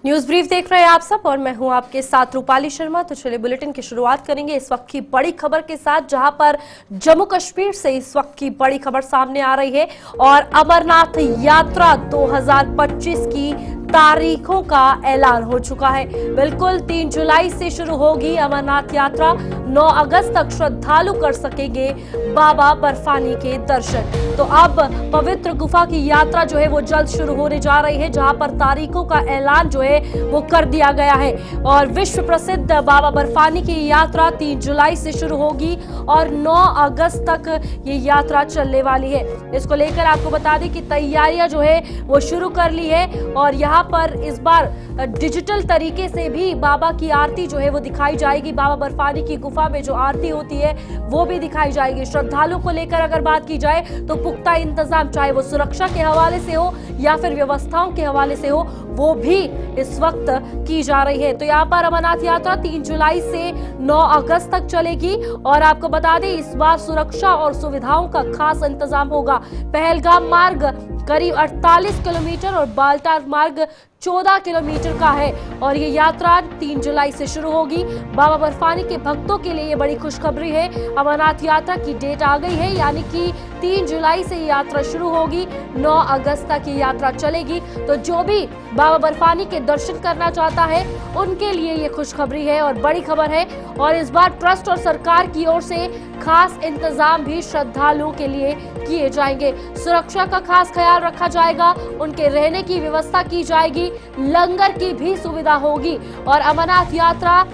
News brief देख रहे हैं आप सब और मैं हूं आपके साथ रूपाली शर्मा। तो चलिए बुलेटिन की शुरुआत करेंगे इस वक्त की बड़ी खबर के साथ, जहां पर जम्मू कश्मीर से इस वक्त की बड़ी खबर सामने आ रही है और अमरनाथ यात्रा 2025 की तारीखों का ऐलान हो चुका है। बिल्कुल 3 जुलाई से शुरू होगी अमरनाथ यात्रा। 9 अगस्त तक श्रद्धालु कर सकेंगे बाबा बर्फानी के दर्शन। तो अब पवित्र गुफा की यात्रा जो है वो जल्द शुरू होने जा रही है, जहां पर तारीखों का ऐलान जो है वो कर दिया गया है। और विश्व प्रसिद्ध बाबा बर्फानी की यात्रा 3 जुलाई से शुरू होगी और 9 अगस्त तक ये यात्रा चलने वाली है। इसको लेकर आपको बता दें कि तैयारियां जो है वो शुरू कर ली है और यहाँ पर इस बार डिजिटल तरीके से भी बाबा की आरती जो है वो दिखाई जाएगी। बाबा बर्फानी की गुफा में जो आरती होती है वो भी दिखाई जाएगी। श्रद्धालुओं को लेकर अगर बात की जाए तो पुख्ता इंतजाम, चाहे वो सुरक्षा के हवाले से हो या फिर व्यवस्थाओं के हवाले से हो, वो भी इस वक्त की जा रही है। तो यहाँ पर अमरनाथ यात्रा 3 जुलाई से 9 अगस्त तक चलेगी और आपको बता दें इस बार सुरक्षा और सुविधाओं का खास इंतजाम होगा। पहलगाम मार्ग करीब 48 किलोमीटर और बालटाल मार्ग 14 किलोमीटर का है और ये यात्रा 3 जुलाई से शुरू होगी। बाबा बर्फानी के भक्तों के लिए ये बड़ी खुशखबरी है। अमरनाथ यात्रा की डेट आ गई है, यानी कि 3 जुलाई से ये यात्रा शुरू होगी, 9 अगस्त तक ये यात्रा चलेगी। तो जो भी बाबा बर्फानी के दर्शन करना चाहता है उनके लिए ये खुशखबरी है और बड़ी खबर है। और इस बार ट्रस्ट और सरकार की ओर से खास इंतजाम भी श्रद्धालुओं के लिए किए जाएंगे। सुरक्षा का खास ख्याल रखा जाएगा, उनके रहने की व्यवस्था की जाएगी, लंगर की भी सुविधा होगी। और अमरनाथ यात्रा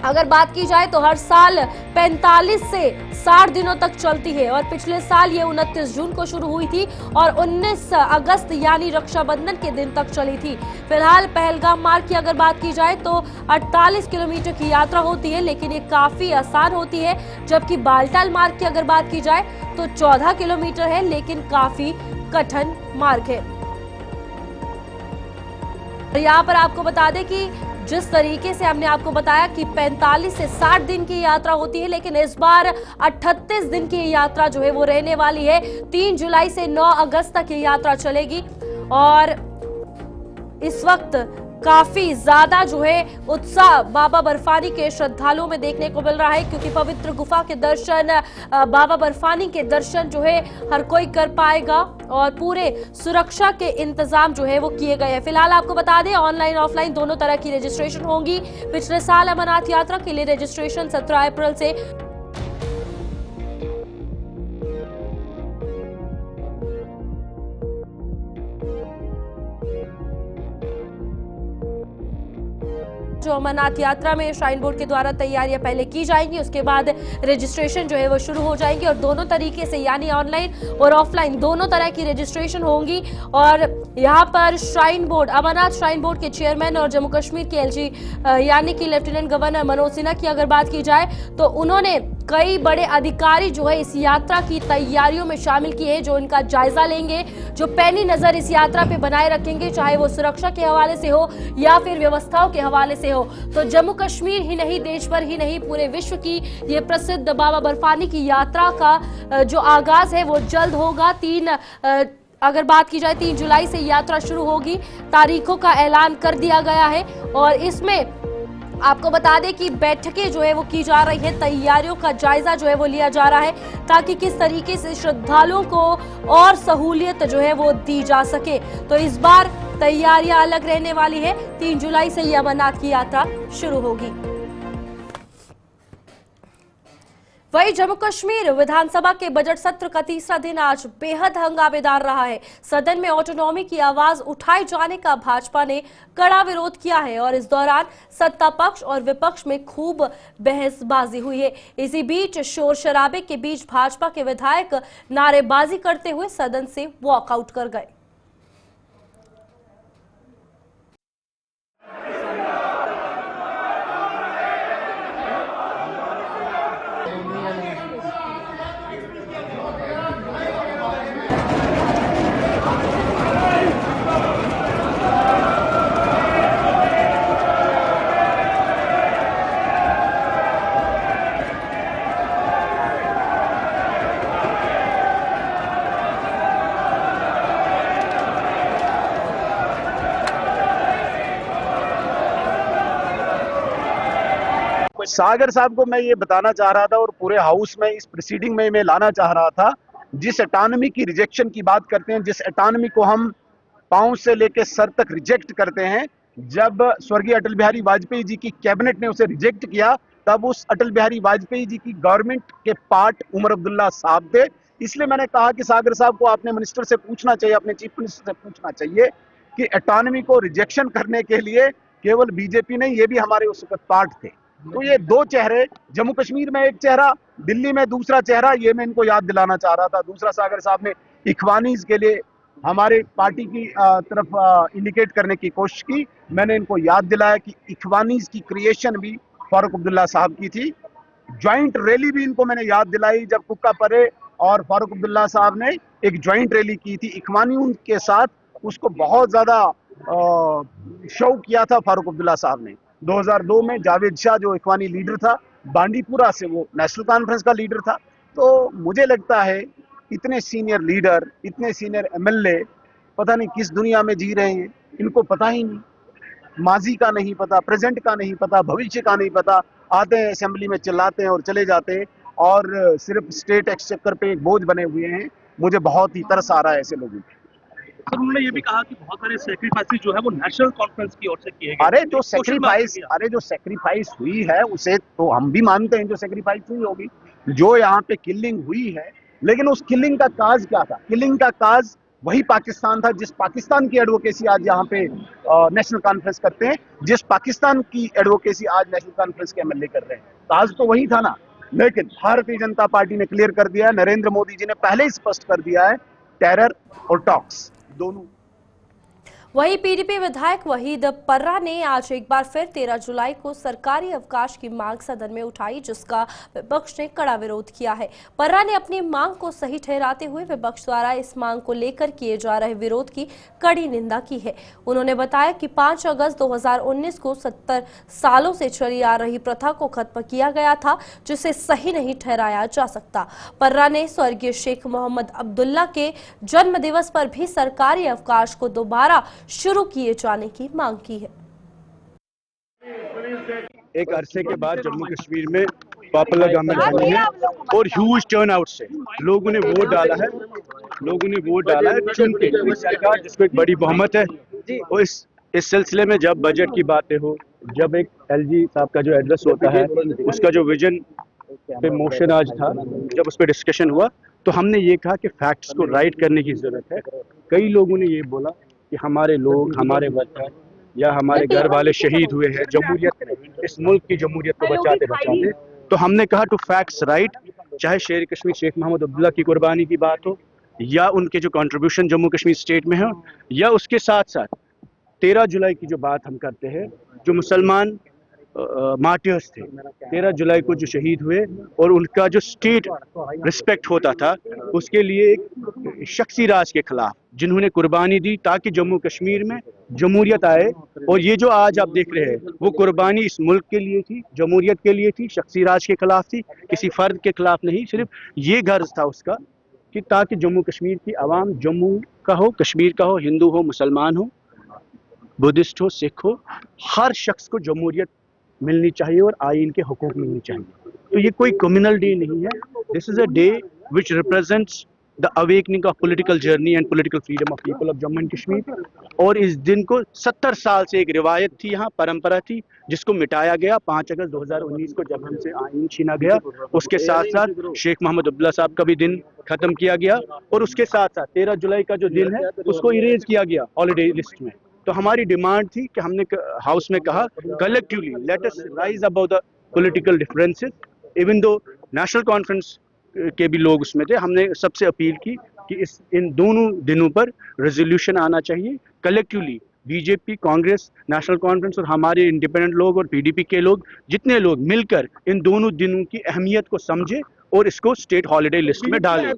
अगर बात की जाए तो हर साल 45 से 60 दिनों तक चलती है और पिछले साल ये 29 जून को शुरू हुई थी और 19 अगस्त यानी रक्षाबंधन के दिन तक चली थी। फिलहाल पहलगाम मार्ग की अगर बात की जाए तो 48 किलोमीटर की यात्रा होती है, लेकिन ये काफी आसान होती है। जबकि बालटाल मार्ग की अगर बात की जाए तो 14 किलोमीटर है, लेकिन काफी कठिन मार्ग है। यहाँ पर आपको बता दें कि जिस तरीके से हमने आपको बताया कि 45 से 60 दिन की यात्रा होती है, लेकिन इस बार 38 दिन की यात्रा जो है वो रहने वाली है। 3 जुलाई से 9 अगस्त तक ये यात्रा चलेगी और इस वक्त काफी ज्यादा जो है उत्साह बाबा बर्फानी के श्रद्धालुओं में देखने को मिल रहा है, क्योंकि पवित्र गुफा के दर्शन, बाबा बर्फानी के दर्शन जो है हर कोई कर पाएगा और पूरे सुरक्षा के इंतजाम जो है वो किए गए हैं। फिलहाल आपको बता दें ऑनलाइन ऑफलाइन दोनों तरह की रजिस्ट्रेशन होगी। पिछले साल अमरनाथ यात्रा के लिए रजिस्ट्रेशन 17 अप्रैल से जो अमरनाथ यात्रा में श्राइन बोर्ड के द्वारा तैयारियां पहले की जाएंगी, उसके बाद रजिस्ट्रेशन जो है वो शुरू हो जाएंगी और दोनों तरीके से यानी ऑनलाइन और ऑफलाइन दोनों तरह की रजिस्ट्रेशन होंगी। और यहाँ पर shrine board, Amarnath shrine board के चेयरमैन और जम्मू कश्मीर के एलजी यानी कि लेफ्टिनेंट गवर्नर मनोज सिन्हा की अगर बात की जाए तो उन्होंने कई बड़े अधिकारी जो है इस यात्रा की तैयारियों में शामिल किए हैं, जो इनका जायजा लेंगे, जो पैनी नजर इस यात्रा पे बनाए रखेंगे, चाहे वो सुरक्षा के हवाले से हो या फिर व्यवस्थाओं के हवाले से हो। तो जम्मू कश्मीर ही नहीं, देश भर ही नहीं, पूरे विश्व की ये प्रसिद्ध बाबा बर्फानी की यात्रा का जो आगाज है वो जल्द होगा। अगर बात की जाए 3 जुलाई से यात्रा शुरू होगी। तारीखों का ऐलान कर दिया गया है और इसमें आपको बता दें कि बैठकें जो है वो की जा रही है, तैयारियों का जायजा जो है वो लिया जा रहा है, ताकि किस तरीके से श्रद्धालुओं को और सहूलियत जो है वो दी जा सके। तो इस बार तैयारियां अलग रहने वाली है। 3 जुलाई से ये अमरनाथ की यात्रा शुरू होगी। वहीं जम्मू कश्मीर विधानसभा के बजट सत्र का तीसरा दिन आज बेहद हंगामेदार रहा है। सदन में ऑटोनॉमी की आवाज उठाए जाने का भाजपा ने कड़ा विरोध किया है और इस दौरान सत्ता पक्ष और विपक्ष में खूब बहसबाजी हुई है। इसी बीच शोर शराबे के बीच भाजपा के विधायक नारेबाजी करते हुए सदन से वॉकआउट कर गए। सागर साहब को मैं ये बताना चाह रहा था और पूरे हाउस में इस प्रोसीडिंग में मैं लाना चाह रहा था, जिस एटॉनमी की रिजेक्शन की बात करते हैं, जिस एटॉनमी को हम पांव से लेकर सर तक रिजेक्ट करते हैं, जब स्वर्गीय अटल बिहारी वाजपेयी जी की कैबिनेट ने उसे रिजेक्ट किया, तब उस अटल बिहारी वाजपेयी जी की गवर्नमेंट के पार्ट उमर अब्दुल्ला साहब थे। इसलिए मैंने कहा कि सागर साहब को अपने मिनिस्टर से पूछना चाहिए, अपने चीफ मिनिस्टर से पूछना चाहिए कि एटॉनमी को रिजेक्शन करने के लिए केवल बीजेपी नहीं, ये भी हमारे उस वक्त पार्ट थे। तो ये दो चेहरे, जम्मू कश्मीर में एक चेहरा, दिल्ली में दूसरा चेहरा, ये मैं इनको याद दिलाना चाह रहा था। दूसरा, सागर साहब ने इखवानीज के लिए हमारे पार्टी की तरफ इंडिकेट करने की कोशिश की। मैंने इनको याद दिलाया कि इखवानीज की क्रिएशन भी फारूक अब्दुल्ला साहब की थी। ज्वाइंट रैली भी इनको मैंने याद दिलाई, जब कुक्का परे और फारूक अब्दुल्ला साहब ने एक ज्वाइंट रैली की थी इखवानी के साथ, उसको बहुत ज्यादा शो किया था फारूक अब्दुल्ला साहब ने। 2002 में जावेद शाह जो इखवानी लीडर था, बांडीपुरा से, वो नेशनल कॉन्फ्रेंस का लीडर था। तो मुझे लगता है इतने सीनियर लीडर, इतने सीनियर एमएलए पता नहीं किस दुनिया में जी रहे हैं, इनको पता ही नहीं, माजी का नहीं पता, प्रेजेंट का नहीं पता, भविष्य का नहीं पता। आते हैं असेंबली में, चिल्लाते हैं और चले जाते हैं, और सिर्फ स्टेट एक्सचेकर पे एक बोझ बने हुए हैं। मुझे बहुत ही तरस आ रहा है ऐसे लोगों पे। सर, उन्होंने ये भी कहा कि बहुत सारे सैक्रिफाइसेस जो है वो नेशनल कॉन्फ्रेंस की ओर से किए गए। अरे जो सेक्रीफाइस हुई है उसे तो हम भी मानते हैं, जो सेक्रीफाइस हुई होगी, जो यहाँ पे किलिंग हुई है, लेकिन उस किलिंग का काज क्या था? किलिंग का काज वही पाकिस्तान था, जिस पाकिस्तान की एडवोकेसी आज यहाँ पे नेशनल कॉन्फ्रेंस करते हैं, जिस पाकिस्तान की एडवोकेसी आज नेशनल कॉन्फ्रेंस के एमएलए कर रहे हैं। काज तो वही था ना। लेकिन भारतीय जनता पार्टी ने क्लियर कर दिया है, नरेंद्र मोदी जी ने पहले ही स्पष्ट कर दिया है, टेरर और टॉक्स दोनों। वहीं पीडीपी विधायक वहीद पर्रा ने आज एक बार फिर 13 जुलाई को सरकारी अवकाश की मांग सदन में उठाई, जिसका विपक्ष ने कड़ा विरोध किया है। पर्रा ने अपनी मांग को सही ठहराते हुए विपक्ष द्वारा इस मांग को लेकर किए जा रहे विरोध की कड़ी निंदा की है। उन्होंने बताया कि 5 अगस्त 2019 को 70 सालों से चली आ रही प्रथा को खत्म किया गया था, जिसे सही नहीं ठहराया जा सकता। पर्रा ने स्वर्गीय शेख मोहम्मद अब्दुल्ला के जन्म दिवस पर भी सरकारी अवकाश को दोबारा शुरू किए जाने की मांग की है। एक अरसे के बाद जम्मू कश्मीर में पॉपुलर गवर्नमेंट बनी है और ह्यूज टर्नआउट से लोगों ने वोट डाला है, चुन के सरकार जिसको एक बड़ी बहुमत है। और इस सिलसिले में जब बजट की बातें हो, जब एक एलजी साहब का जो एड्रेस होता है, उसका जो विजन पे मोशन आज था, जब उस पर डिस्कशन हुआ, तो हमने ये कहा कि फैक्ट्स को राइट करने की जरूरत है। कई लोगों ने ये बोला कि हमारे लोग, हमारे वर्कर या हमारे घर वाले शहीद हुए हैं जमहूरियत, इस मुल्क की जमहूरियत को बचाते बचाते। तो हमने कहा टू फैक्ट्स राइट, चाहे शेर कश्मीर शेख मोहम्मद अब्दुल्ला की कुर्बानी की बात हो, या उनके जो कंट्रीब्यूशन जम्मू कश्मीर स्टेट में हो, या उसके साथ साथ 13 जुलाई की जो बात हम करते हैं, जो मुसलमान मार्टियर्स थे 13 जुलाई को जो शहीद हुए, और उनका जो स्टेट रिस्पेक्ट होता था, उसके लिए एक शख्सी राज के खिलाफ जिन्होंने कुर्बानी दी ताकि जम्मू कश्मीर में जमहूरियत आए। और ये जो आज आप देख रहे हैं, वो कुर्बानी इस मुल्क के लिए थी, जमहूरियत के लिए थी, शख्सी राज के खिलाफ थी, किसी फर्द के खिलाफ नहीं। सिर्फ ये गर्ज था उसका कि ताकि जम्मू कश्मीर की आवाम, जम्मू का हो, कश्मीर का हो, हिंदू हो, मुसलमान हो, बुद्धिस्ट हो, सिख हो, हर शख्स को जमहूरियत मिलनी चाहिए और आइन के हुकूक मिलनी चाहिए। तो ये कोई कम्युनल डे नहीं है, this is a day which represents the awakening of political journey and political freedom of people of Jammu and Kashmir. और इस दिन को 70 साल से एक रिवायत थी, यहाँ परंपरा थी, जिसको मिटाया गया 5 अगस्त 2019 को जब हमसे आइन छीना गया। उसके साथ साथ शेख मोहम्मद अब्दुल्ला साहब का भी दिन खत्म किया गया, और उसके साथ साथ 13 जुलाई का जो दिन है उसको इरेज किया गया हॉलीडे लिस्ट में। तो हमारी डिमांड थी कि हमने हाउस में कहा, collectively let us rise about the political differences, even though national conference के भी लोग उसमें थे। हमने सबसे अपील की कि इन दोनों दिनों पर रेजोल्यूशन आना चाहिए। Collectively BJP, Congress, national conference और हमारे इंडिपेंडेंट लोग और पीडीपी के लोग, जितने लोग मिलकर इन दोनों दिनों की अहमियत को समझे और इसको स्टेट हॉलीडे लिस्ट में डालें।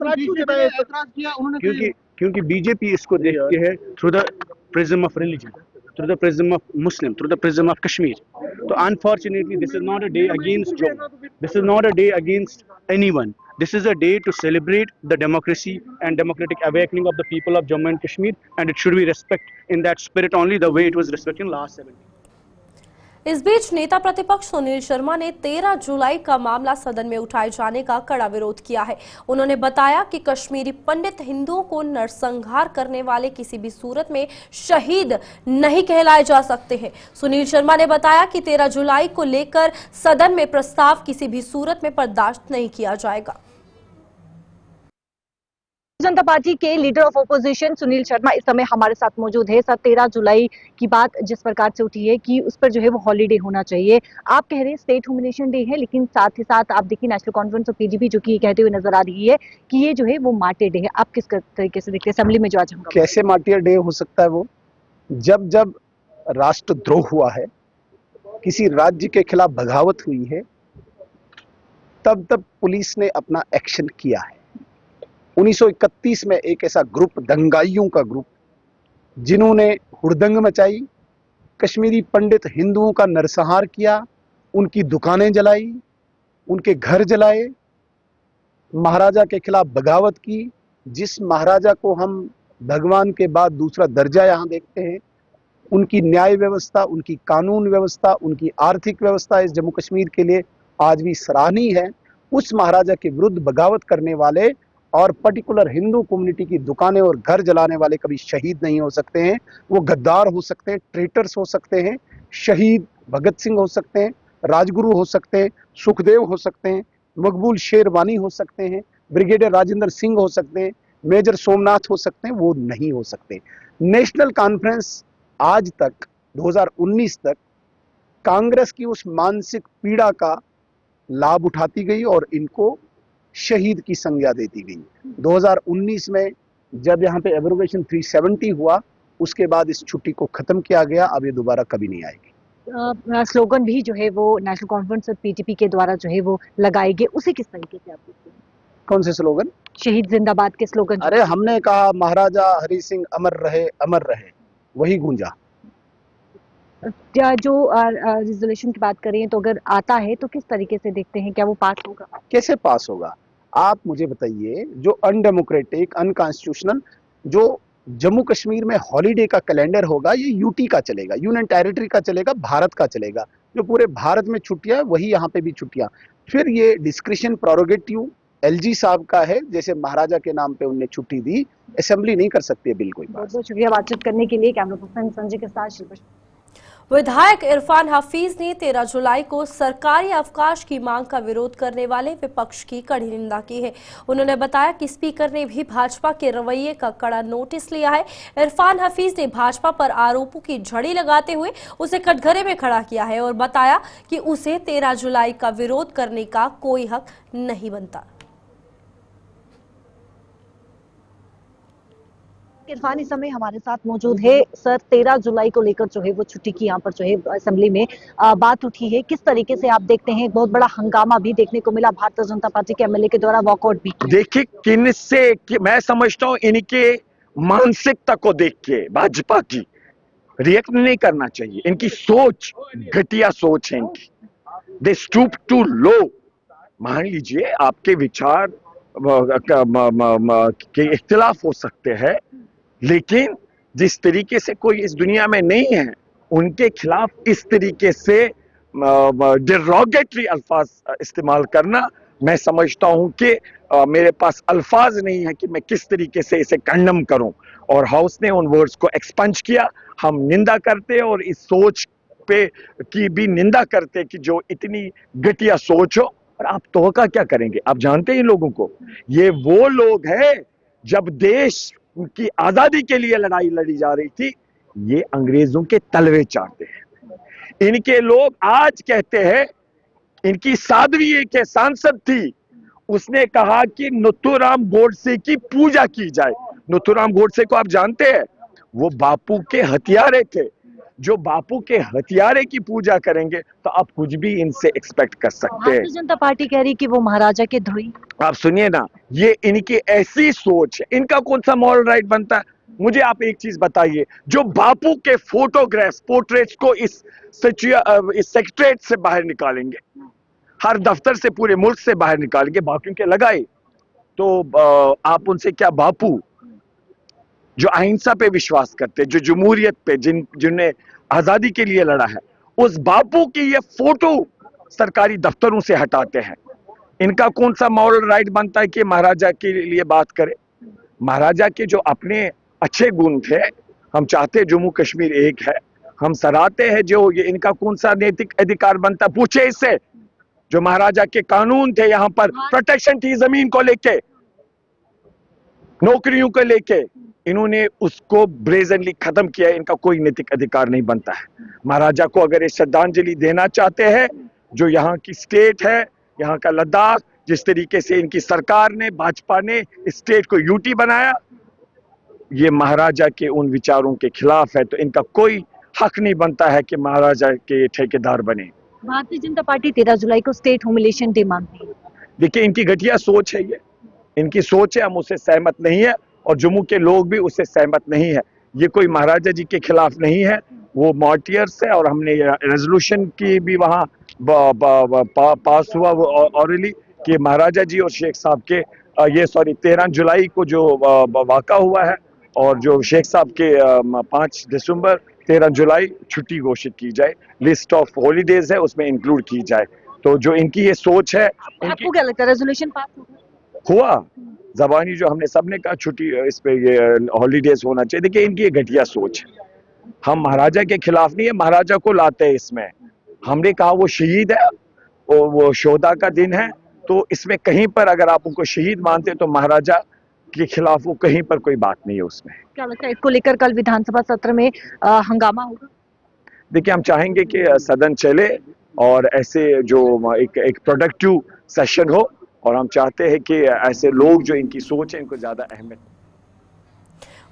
क्योंकि बीजेपी इसको देखती है through the prism of religion, through the prism of Muslim, through the prism of Kashmir. So unfortunately, this is not a day against Jammu. This is not a day against anyone. This is a day to celebrate the democracy and democratic awakening of the people of Jammu and Kashmir, and it should be respected in that spirit only, the way it was respected in last 70 years. इस बीच नेता प्रतिपक्ष सुनील शर्मा ने 13 जुलाई का मामला सदन में उठाए जाने का कड़ा विरोध किया है। उन्होंने बताया कि कश्मीरी पंडित हिंदुओं को नरसंहार करने वाले किसी भी सूरत में शहीद नहीं कहलाए जा सकते हैं। सुनील शर्मा ने बताया कि 13 जुलाई को लेकर सदन में प्रस्ताव किसी भी सूरत में बर्दाश्त नहीं किया जाएगा। जनता पार्टी के leader of opposition Sunil Sharma इस समय हमारे साथ मौजूद है। सर, 13 जुलाई की बात जिस प्रकार से उठी है कि उस पर जो है वो हॉलीडे होना चाहिए। आप कह रहे हैं स्टेट ह्यूमिलेशन डे है, लेकिन साथ ही साथ आप देखिए नेशनल कॉन्फ्रेंस ऑफ पीडीपी जो कि कहते हुए नजर आ रही है कि ये जो है वो मार्टियर डे है। आप किस तरीके से देखते हैं असेंबली में जो आज हम कैसे मार्टियर डे हो सकता है? वो जब जब राष्ट्रद्रोह हुआ है, किसी राज्य के खिलाफ बगावत हुई है, तब तब पुलिस ने अपना एक्शन किया है। 1931 में एक ऐसा ग्रुप, दंगाइयों का ग्रुप, जिन्होंने हुड़दंग मचाई, कश्मीरी पंडित हिंदुओं का नरसंहार किया, उनकी दुकानें जलाई, उनके घर जलाए, महाराजा के खिलाफ बगावत की, जिस महाराजा को हम भगवान के बाद दूसरा दर्जा यहाँ देखते हैं, उनकी न्याय व्यवस्था, उनकी कानून व्यवस्था, उनकी आर्थिक व्यवस्था इस जम्मू कश्मीर के लिए आज भी सराहनीय है। उस महाराजा के विरुद्ध बगावत करने वाले और पर्टिकुलर हिंदू कम्युनिटी की दुकानें और घर जलाने वाले कभी शहीद नहीं हो सकते हैं। वो गद्दार हो सकते हैं, ट्रेटर्स हो सकते हैं, शहीद भगत सिंह हो सकते हैं, राजगुरु हो सकते हैं, सुखदेव हो सकते हैं, मकबूल शेरवानी हो सकते हैं, ब्रिगेडियर राजेंद्र सिंह हो सकते हैं, मेजर सोमनाथ हो सकते हैं, वो नहीं हो सकते। नेशनल कॉन्फ्रेंस आज तक 2019 तक कांग्रेस की उस मानसिक पीड़ा का लाभ उठाती गई और इनको शहीद की संज्ञा देती गई। 2019 में जब यहाँ पे एब्रोगेशन 370 हुआ, उसके बाद इस छुट्टी को खत्म किया गया। अब ये दोबारा कभी नहीं आएगी। स्लोगन भी जो है वो नेशनल कॉन्फ्रेंस ऑफ पीडीपी के द्वारा जो है वो लगाए गए, उसे किस तरीके से आप देखते हैं? कौन से स्लोगन? शहीद जिंदाबाद के स्लोगन। अरे हमने कहा महाराजा हरि सिंह अमर रहे, अमर रहे, वही गूंजा। जो रिजोल्यूशन की बात करें तो अगर आता है तो किस तरीके से देखते हैं, क्या वो पास होगा? कैसे पास होगा? आप मुझे बताइए, जो अनडेमोक्रेटिक, अनकॉन्स्टिट्यूशनल जो जम्मू कश्मीर में हॉलीडे का कैलेंडर होगा, ये यूटी का चलेगा, यूनियन टेरिटरी का चलेगा, भारत का चलेगा। जो पूरे भारत में छुट्टियां, वही यहाँ पे भी छुट्टियां। फिर ये डिस्क्रिशन प्रोरोगेटिव एलजी साहब का है, जैसे महाराजा के नाम पे उनने छुट्टी दी, असेंबली नहीं कर सकती है बिल कोई। बहुत बहुत शुक्रिया बातचीत करने के लिए। कैमरा पर्सन संजय के साथ शिल्पा। विधायक इरफान हफीज ने 13 जुलाई को सरकारी अवकाश की मांग का विरोध करने वाले विपक्ष की कड़ी निंदा की है। उन्होंने बताया कि स्पीकर ने भी भाजपा के रवैये का कड़ा नोटिस लिया है। इरफान हफीज ने भाजपा पर आरोपों की झड़ी लगाते हुए उसे कटघरे में खड़ा किया है और बताया कि उसे 13 जुलाई का विरोध करने का कोई हक नहीं बनता। इरफान इस समय हमारे साथ मौजूद है। सर, 13 जुलाई को लेकर जो है वो छुट्टी की यहाँ पर जो है असेंबली में बात उठी है, किस तरीके से आप देखते हैं? बहुत बड़ा हंगामा भी देखने को मिला, भारतीय जनता पार्टी के एमएलए के द्वारा वॉकआउट भी। देखिए किन से मैं समझता हूँ इनके मानसिकता को देख के भाजपा की रिएक्ट नहीं करना चाहिए। इनकी सोच घटिया सोच है इनकी। दे स्टूप टू लो। मान लीजिए आपके विचार के इख्तिलाफ हो सकते हैं, लेकिन जिस तरीके से कोई इस दुनिया में नहीं है, उनके खिलाफ इस तरीके से डिरोगेटरी अल्फाज इस्तेमाल करना, मैं समझता हूं कि मेरे पास अल्फाज नहीं है कि मैं किस तरीके से इसे कंडम करूं। और हाउस ने उन वर्ड्स को एक्सपंज किया। हम निंदा करते और इस सोच पे की भी निंदा करते कि जो इतनी घटिया सोच हो। और आप तोहका क्या करेंगे? आप जानते हैं इन लोगों को, ये वो लोग हैं जब देश की आजादी के लिए लड़ाई लड़ी जा रही थी, ये अंग्रेजों के तलवे चाटते हैं। इनके लोग आज कहते हैं, इनकी साध्वी एक सांसद थी, उसने कहा कि नथुराम गोडसे की पूजा की जाए। नथुराम गोडसे को आप जानते हैं, वो बापू के हथियारे थे। जो बापू के हथियारे की पूजा करेंगे तो आप कुछ भी इनसे एक्सपेक्ट कर सकते हैं। भारतीय जनता पार्टी कह रही कि वो महाराजा के ध्रुवी। आप सुनिए ना, ये इनकी ऐसी सोच है, इनका कौन सा मॉरल राइट बनता है? मुझे आप एक चीज बताइए, जो बापू के फोटोग्राफ्स, पोर्ट्रेट्स को इस सेक्रेटरीट से बाहर निकालेंगे, हर दफ्तर से, पूरे मुल्क से बाहर निकालेंगे, बाकियों के लगाए, तो आप उनसे क्या? बापू जो अहिंसा पे विश्वास करते, जो जमहूरियत पे, जिनने आजादी के लिए लड़ा है, उस बापू की ये फोटो सरकारी दफ्तरों से हटाते हैं। इनका कौन सा मॉरल राइट बनता है कि महाराजा के लिए बात करें? महाराजा के जो अपने अच्छे गुण थे, हम चाहते जम्मू कश्मीर एक है, हम सराहते हैं जो ये, इनका कौन सा नैतिक अधिकार बनता? पूछे इससे। जो महाराजा के कानून थे, यहाँ पर प्रोटेक्शन थी जमीन को लेके, नौकरियों को लेके, इन्होंने उसको ब्रेजनली खत्म किया। इनका कोई नैतिक अधिकार नहीं बनता है। महाराजा को अगर ये श्रद्धांजलि देना चाहते हैं, जो यहाँ की स्टेट है, यहाँ का लद्दाख, जिस तरीके से इनकी सरकार ने, भाजपा ने स्टेट को यूटी बनाया, ये महाराजा के उन विचारों के खिलाफ है। तो इनका कोई हक नहीं बनता है कि महाराजा के ठेकेदार बने। भारतीय जनता पार्टी 13 जुलाई को स्टेट ह्यूमिलिएशन डे मानती है। देखिए, इनकी घटिया सोच है, ये इनकी सोच है, हम उससे सहमत नहीं है और जम्मू के लोग भी उससे सहमत नहीं है। ये कोई महाराजा जी के खिलाफ नहीं है, वो मार्टियर्स है और हमने रेजोल्यूशन की भी वहाँ पास हुआ ऑरली कि महाराजा जी और शेख साहब के ये 13 जुलाई को जो वाक़ा हुआ है और जो शेख साहब के 5 दिसंबर 13 जुलाई छुट्टी घोषित की जाए, लिस्ट ऑफ हॉलीडेज है उसमें इंक्लूड की जाए। तो जो इनकी ये सोच है, आपको क्या लगता है रेजोल्यूशन पास हुआ जबानी जो हमने सबने कहा छुट्टी इस पे ये हॉलीडेज होना चाहिए। देखिए, इनकी ये घटिया सोच है। हम महाराजा के खिलाफ नहीं है, महाराजा को लाते हैं इसमें। हमने कहा वो शहीद है और वो शोदा का दिन है, तो इसमें कहीं पर अगर आप उनको शहीद मानते हैं तो महाराजा के खिलाफ वो कहीं पर कोई बात नहीं है उसमें। क्या लगता है इसको लेकर कल विधानसभा सत्र में हंगामा होगा? देखिए, हम चाहेंगे कि सदन चले और ऐसे जो एक प्रोडक्टिव सेशन हो और हम चाहते हैं कि ऐसे लोग जो इनकी सोच है इनको ज्यादा अहमियत।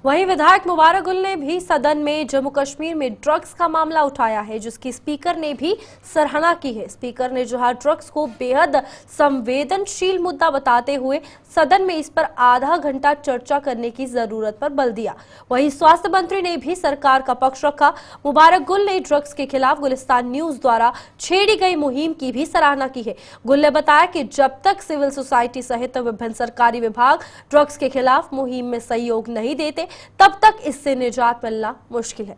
वहीं विधायक मुबारक गुल ने भी सदन में जम्मू कश्मीर में ड्रग्स का मामला उठाया है, जिसकी स्पीकर ने भी सराहना की है। स्पीकर ने जहां ड्रग्स को बेहद संवेदनशील मुद्दा बताते हुए सदन में इस पर आधा घंटा चर्चा करने की जरूरत पर बल दिया। वहीं स्वास्थ्य मंत्री ने भी सरकार का पक्ष रखा। मुबारक गुल ने ड्रग्स के खिलाफ गुलिस्तान न्यूज द्वारा छेड़ी गई मुहिम की भी सराहना की है। गुल ने बताया कि जब तक सिविल सोसाइटी सहित विभिन्न सरकारी विभाग ड्रग्स के खिलाफ मुहिम में सहयोग नहीं देते, तब तक इससे निजात मिलना मुश्किल है।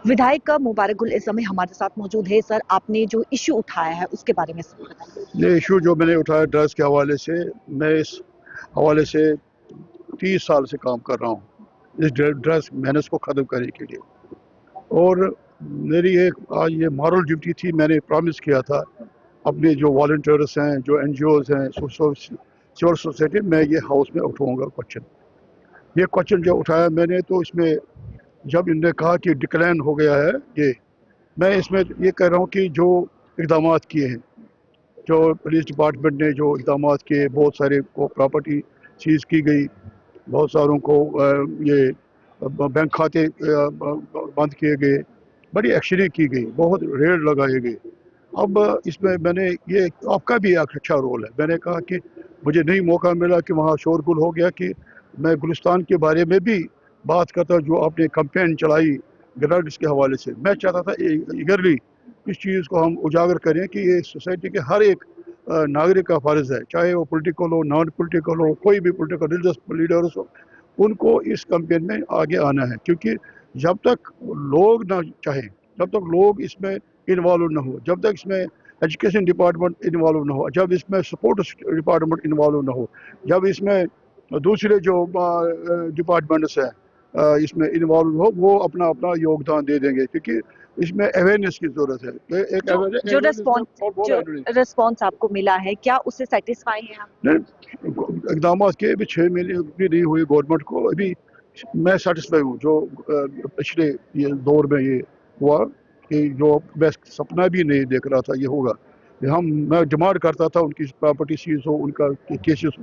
विधायक मुबारक गुल इस समय हमारे साथ मौजूद है। सर, आपने जो इश्यू उठाया है उसके बारे में बताइए। ये इशू जो मैंने उठाया ड्रग्स के हवाले से, मैं इस हवाले से 30 साल से काम कर रहा हूँ इस ड्रग्स मेनेस को ख़त्म करने के लिए। और मेरी एक आज ये मॉरल ड्यूटी थी, मैंने प्रॉमिस किया था अपने जो वॉलंटियर्स हैं, जो NGOs हैं, सिविल सोसाइटी में, ये हाउस में उठाऊँगा क्वेश्चन। ये क्वेश्चन जो उठाया मैंने, तो इसमें जब इन्होंने कहा कि डिक्लाइन हो गया है, ये मैं इसमें ये कह रहा हूँ कि जो इक़दाम किए हैं, जो पुलिस डिपार्टमेंट ने जो इक़दाम किए, बहुत सारे को प्रॉपर्टी सीज़ की गई, बहुत सारों को ये बैंक खाते बंद किए गए, बड़ी एक्शनें की गई, बहुत रेड लगाए गए। अब इसमें मैंने ये आपका भी एक अच्छा रोल है। मैंने कहा कि मुझे नहीं मौका मिला कि वहाँ शोरगुल हो गया कि मैं गुलिस्तान के बारे में भी बात करता, जो आपने कैंपेन चलाई ड्रग्स के हवाले से। मैं चाहता था ईगरली इस चीज़ को हम उजागर करें कि ये सोसाइटी के हर एक नागरिक का फ़र्ज़ है, चाहे वो पॉलिटिकल हो, नॉन पॉलिटिकल हो, कोई भी पॉलिटिकल रिलीजियस लीडर्स हो, उनको इस कैंपेन में आगे आना है। क्योंकि जब तक लोग ना चाहें, जब तक लोग इसमें इन्वॉल्व ना हो, जब तक इसमें एजुकेशन डिपार्टमेंट इन्वॉल्व ना हो, जब इसमें सपोर्ट डिपार्टमेंट इन्वॉल्व ना हो, जब इसमें दूसरे जो डिपार्टमेंट्स हैं इसमें इन्वॉल्व हो, वो अपना अपना योगदान दे देंगे। क्योंकि इसमें अवेयरनेस की जरूरत है। जो रिस्पॉन्स आपको मिला है, क्या उससे सेटिस्फाई हैं आप? इकदाम के भी 6 महीने भी नहीं हुए गवर्नमेंट को, अभी मैं सेटिस्फाई हूँ। जो पिछले ये दौर में ये हुआ कि जो मैं सपना भी नहीं देख रहा था ये होगा। मैं डिमांड करता था उनकी प्रॉपर्टी सीज हो, उनका केसेस,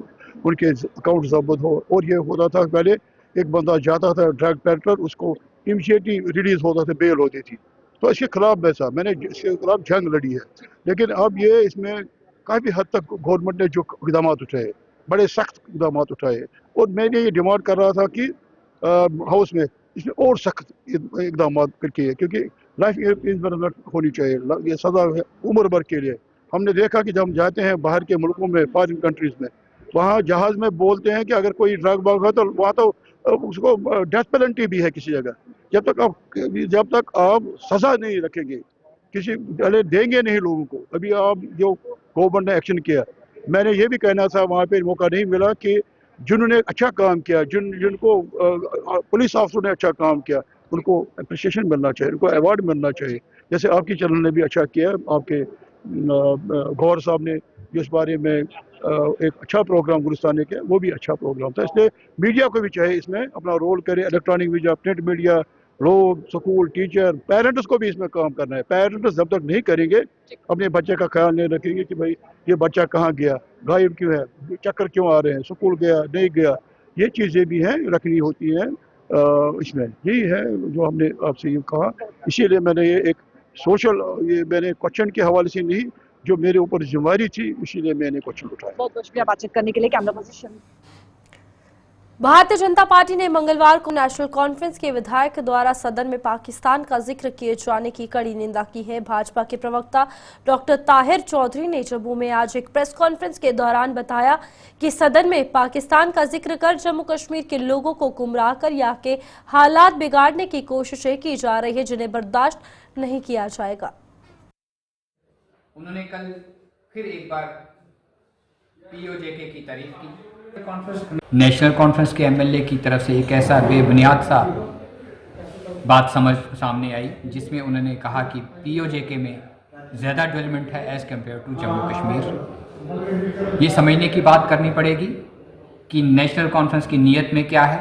उनके अकाउंट जब्त हो। और ये होता था, पहले एक बंदा जाता था ड्रग पैडलर, उसको इमीडिएटली रिलीज होता था, बेल होती थी। तो इसके खिलाफ मैंने इसके खिलाफ जंग लड़ी है। लेकिन अब ये इसमें काफ़ी हद तक गवर्नमेंट ने जो इकदाम उठाए, बड़े सख्त इकदाम उठाए, और मैंने ये डिमांड कर रहा था कि हाउस में इसमें और सख्त इकदाम करके, क्योंकि लाइफ इम्प्रिजनमेंट होनी चाहिए, ये सज़ा है उम्र भर के लिए। हमने देखा कि जब हम जाते हैं बाहर के मुल्कों में, फॉरेन कंट्रीज़ में, वहाँ जहाज़ में बोलते हैं कि अगर कोई ड्रग बग है तो वहाँ तो उसको डेथ पेनल्टी भी है किसी जगह। जब तक आप सजा नहीं रखेंगे, किसी पहले देंगे नहीं लोगों को। अभी आप जो गवर्नमेंट ने एक्शन किया, मैंने ये भी कहना था, वहाँ पे मौका नहीं मिला कि जिन्होंने अच्छा काम किया, जिनको पुलिस अफसरों ने अच्छा काम किया, उनको अप्रिसिएशन मिलना चाहिए, उनको अवार्ड मिलना चाहिए। जैसे आपकी चैनल ने भी अच्छा किया, आपके गौर साहब ने जिस बारे में एक अच्छा प्रोग्राम गुलिस्तान ने किया, वो भी अच्छा प्रोग्राम था। इसलिए मीडिया को भी चाहिए इसमें अपना रोल करे, इलेक्ट्रॉनिक मीडिया, प्रिंट मीडिया, लोग, स्कूल, टीचर, पेरेंट्स को भी इसमें काम करना है। पेरेंट्स जब तक नहीं करेंगे, अपने बच्चे का ख्याल नहीं रखेंगे कि भाई ये बच्चा कहाँ गया, गायब क्यों है, चक्कर क्यों आ रहे हैं, स्कूल गया नहीं गया, ये चीज़ें भी हैं रखनी होती हैं। इसमें यही है जो हमने आपसे ये कहा। इसीलिए मैंने ये एक सोशल, ये मैंने क्वेश्चन के हवाले से नहीं, जो मेरे ऊपर जिम्मेदारी थी, इसीलिए मैंने क्वेश्चन उठाया। बहुत बहुत शुक्रिया बातचीत करने के लिए। Camera person. Bharatiya Janata party ने मंगलवार को नेशनल कॉन्फ्रेंस के विधायक द्वारा सदन में पाकिस्तान का जिक्र किए जाने की कड़ी निंदा की है। भाजपा के प्रवक्ता डॉक्टर ताहिर चौधरी ने जम्मू में आज एक प्रेस कॉन्फ्रेंस के दौरान बताया कि सदन में पाकिस्तान का जिक्र कर जम्मू कश्मीर के लोगों को गुमराह कर यहाँ के हालात बिगाड़ने की कोशिशें की जा रही है, जिन्हें बर्दाश्त नहीं किया जाएगा। उन्होंने कल फिर एक बार पीओजेके की तारीफ की। नेशनल कॉन्फ्रेंस के एमएलए की तरफ से एक ऐसा बेबुनियाद सा बात सामने आई, जिसमें उन्होंने कहा कि पीओजेके में ज़्यादा डेवलपमेंट है as compare to Jammu Kashmir. ये समझने की बात करनी पड़ेगी कि नेशनल कॉन्फ्रेंस की नीयत में क्या है,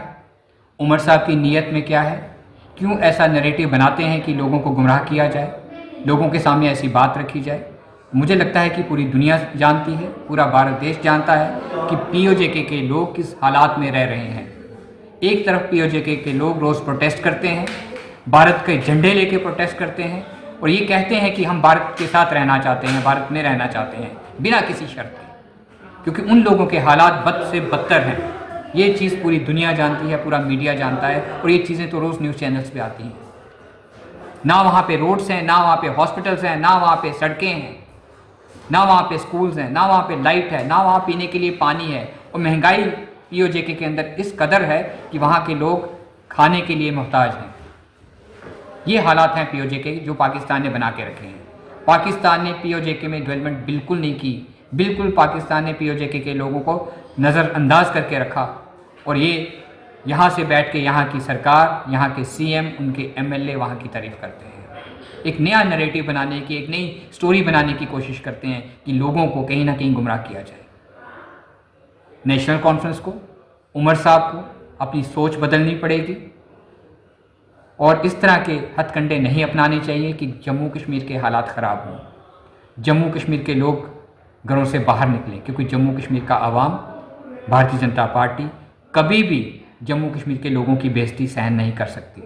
उमर साहब की नीयत में क्या है, क्यों ऐसा नैरेटिव बनाते हैं कि लोगों को गुमराह किया जाए, लोगों के सामने ऐसी बात रखी जाए। मुझे लगता है कि पूरी दुनिया जानती है, पूरा भारत देश जानता है कि पीओजेके के लोग किस हालात में रह रहे हैं। एक तरफ पीओजेके के लोग रोज़ प्रोटेस्ट करते हैं, भारत के झंडे लेके प्रोटेस्ट करते हैं और ये कहते हैं कि हम भारत के साथ रहना चाहते हैं, भारत में रहना चाहते हैं बिना किसी शर्त के, क्योंकि उन लोगों के हालात बद से बदतर हैं। ये चीज़ पूरी दुनिया जानती है, पूरा मीडिया जानता है और ये चीज़ें तो रोज़ न्यूज़ चैनल्स पे आती हैं। ना वहाँ पे रोड्स हैं, ना वहाँ पे हॉस्पिटल्स हैं, ना वहाँ पे सड़कें हैं, ना वहाँ पे स्कूल्स हैं, ना वहाँ पे लाइट है, ना वहाँ पीने के लिए पानी है। और महंगाई पीओजेके के अंदर इस कदर है कि वहाँ के लोग खाने के लिए मोहताज हैं। ये हालात हैं पीओजेके जो पाकिस्तान ने बना के रखे हैं। पाकिस्तान ने पीओजेके में डेवलपमेंट बिल्कुल नहीं की, बिल्कुल पाकिस्तान ने पीओजेके के लोगों को नज़रअंदाज करके रखा और ये यहाँ से बैठ के यहाँ की सरकार, यहाँ के सीएम, उनके एमएलए वहाँ की तारीफ करते हैं। एक नया नैरेटिव बनाने की, एक नई स्टोरी बनाने की कोशिश करते हैं कि लोगों को कहीं ना कहीं गुमराह किया जाए। नेशनल कॉन्फ्रेंस को, उमर साहब को अपनी सोच बदलनी पड़ेगी और इस तरह के हथकंडे नहीं अपनाने चाहिए कि जम्मू कश्मीर के हालात ख़राब हों, जम्मू कश्मीर के लोग घरों से बाहर निकलें, क्योंकि जम्मू कश्मीर का आवाम, भारतीय जनता पार्टी कभी भी जम्मू कश्मीर के लोगों की बेइज्जती सहन नहीं कर सकती,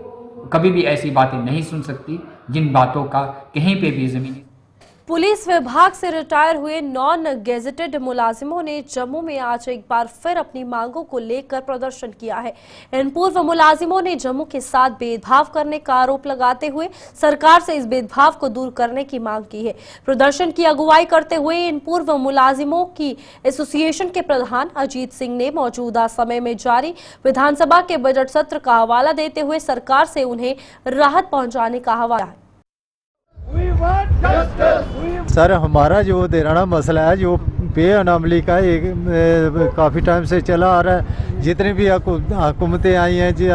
कभी भी ऐसी बातें नहीं सुन सकती जिन बातों का कहीं पे भी ज़मीनी। पुलिस विभाग से रिटायर हुए नॉन गेजेटेड मुलाजिमों ने जम्मू में आज एक बार फिर अपनी मांगों को लेकर प्रदर्शन किया है। इन पूर्व मुलाजिमों ने जम्मू के साथ भेदभाव करने का आरोप लगाते हुए सरकार से इस भेदभाव को दूर करने की मांग की है। प्रदर्शन की अगुवाई करते हुए इन पूर्व मुलाजिमों की एसोसिएशन के प्रधान अजीत सिंह ने मौजूदा समय में जारी विधानसभा के बजट सत्र का हवाला देते हुए सरकार से उन्हें राहत पहुंचाने का आह्वान किया। सर, हमारा जो देराना मसला है, जो पे अनामली का एक काफ़ी टाइम से चला आ रहा है, जितनी भी हुकूमतें आई हैं जी,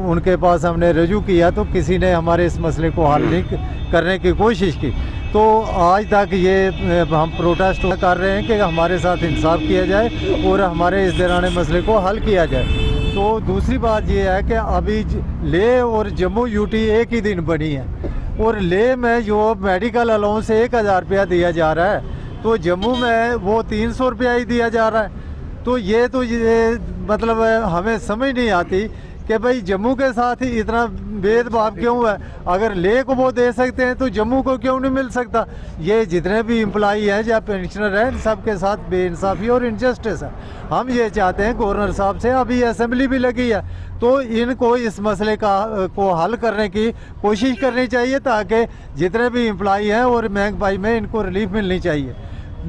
उनके पास हमने रजू किया तो किसी ने हमारे इस मसले को हल नहीं करने की कोशिश की। तो आज तक ये हम प्रोटेस्ट कर रहे हैं कि हमारे साथ इंसाफ किया जाए और हमारे इस देराने मसले को हल किया जाए। तो दूसरी बात ये है कि अभी लेह और जम्मू यूटी एक ही दिन बनी है और लेह में जो मेडिकल अलाउंस 1000 रुपया दिया जा रहा है, तो जम्मू में वो 300 रुपया ही दिया जा रहा है। तो ये मतलब हमें समझ नहीं आती कि भाई जम्मू के साथ ही इतना भेदभाव क्यों है। अगर लेह को वो दे सकते हैं तो जम्मू को क्यों नहीं मिल सकता। ये जितने भी एम्प्लॉई हैं या पेंशनर हैं, सबके साथ बेइंसाफ़ी और इनजस्टिस है। हम ये चाहते हैं गवर्नर साहब से, अभी असेंबली भी लगी है तो इनको इस मसले को हल करने की कोशिश करनी चाहिए ताकि जितने भी एम्प्लॉई हैं और महंगाई में इनको रिलीफ मिलनी चाहिए।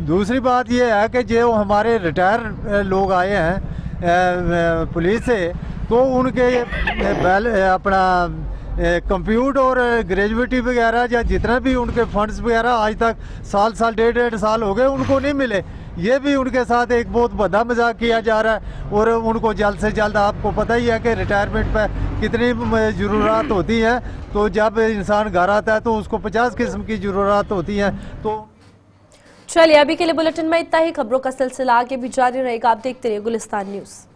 दूसरी बात ये है कि जो हमारे रिटायर लोग आए हैं पुलिस से, तो उनके अपना कंप्यूटर और ग्रेजुएटी वगैरह या जितना भी उनके फंड्स वगैरह आज तक साल डेढ़ साल हो गए उनको नहीं मिले। ये भी उनके साथ एक बहुत बड़ा मजाक किया जा रहा है। और उनको जल्द से जल्द, आपको पता ही है कि रिटायरमेंट पे कितनी ज़रूरत होती है, तो जब इंसान घर आता है तो उसको 50 किस्म की ज़रूरत होती है। तो चलिए अभी के लिए बुलेटिन में इतना ही। खबरों का सिलसिला आगे भी जारी रहेगा। आप देखते रहिए गुलिस्तान न्यूज़।